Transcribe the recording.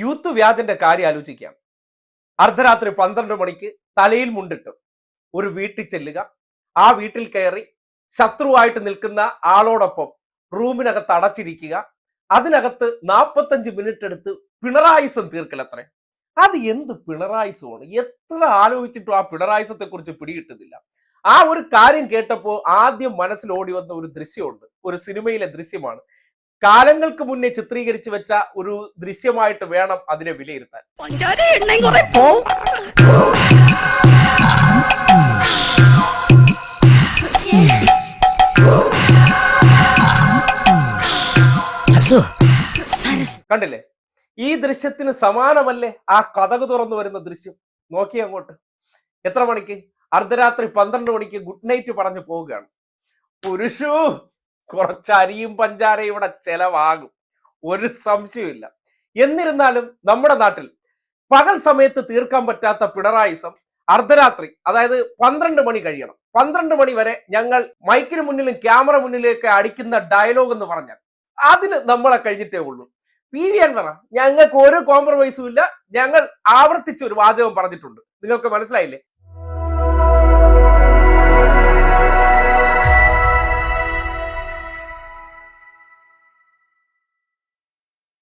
Youth വ്യാജന്റെ കാര്യം ആലോചിക്കാം. അർദ്ധരാത്രി 12 മണിക്ക് തലയിൽ മുണ്ടിട്ട് ഒരു വീട്ടിൽ ചെല്ലുക, ആ വീട്ടിൽ കയറി ശത്രുവായിട്ട് നിൽക്കുന്ന ആളോടൊപ്പം റൂമിനകത്ത് അടച്ചിരിക്കുക, അതിനകത്ത് 45 മിനിറ്റ് എടുത്ത് പിണറായിസം തീർക്കലത്രേ. അത് എന്ത് പിണറായിസമാണ്? എത്ര ആലോചിച്ചിട്ടും ആ പിണറായിസത്തെ കുറിച്ച് പിടികിട്ടുന്നില്ല. ആ ഒരു കാര്യം കേട്ടപ്പോൾ ആദ്യം മനസ്സിൽ ഓടി വന്ന ഒരു ദൃശ്യമുണ്ട്, ഒരു സിനിമയിലെ ദൃശ്യമാണ്. കാലങ്ങൾക്ക് മുന്നേ ചിത്രീകരിച്ചു വെച്ച ഒരു ദൃശ്യമായിട്ട് വേണം അതിനെ വിലയിരുത്താൻ. കണ്ടില്ലേ? ഈ ദൃശ്യത്തിന് സമാനമല്ലേ ആ കതക് തുറന്നു വരുന്ന ദൃശ്യം? നോക്കി അങ്ങോട്ട്. എത്ര മണിക്ക്? അർദ്ധരാത്രി 12 മണിക്ക് ഗുഡ് നൈറ്റ് പറഞ്ഞു പോവുകയാണ്. പുരുഷു, കുറച്ച് അരിയും പഞ്ചാരയും ഇവിടെ ചെലവാകും, ഒരു സംശയമില്ല. എന്നിരുന്നാലും നമ്മുടെ നാട്ടിൽ പകൽ സമയത്ത് തീർക്കാൻ പറ്റാത്ത പിണറായിസം അർദ്ധരാത്രി, അതായത് 12 മണി കഴിയണം, 12 മണി വരെ ഞങ്ങൾ മൈക്കിന് മുന്നിലും ക്യാമറ മുന്നിലേക്ക് അടിക്കുന്ന ഡയലോഗ് എന്ന് പറഞ്ഞാൽ അതിന് നമ്മളെ കഴിഞ്ഞിട്ടേ ഉള്ളൂ. PV അൻവർ, ഞങ്ങൾക്ക് ഒരു കോംപ്രമൈസും ഇല്ല, ഞങ്ങൾ ആവർത്തിച്ച് ഒരു വാചകം പറഞ്ഞിട്ടുണ്ട്. നിങ്ങൾക്ക് മനസ്സിലായില്ലേ?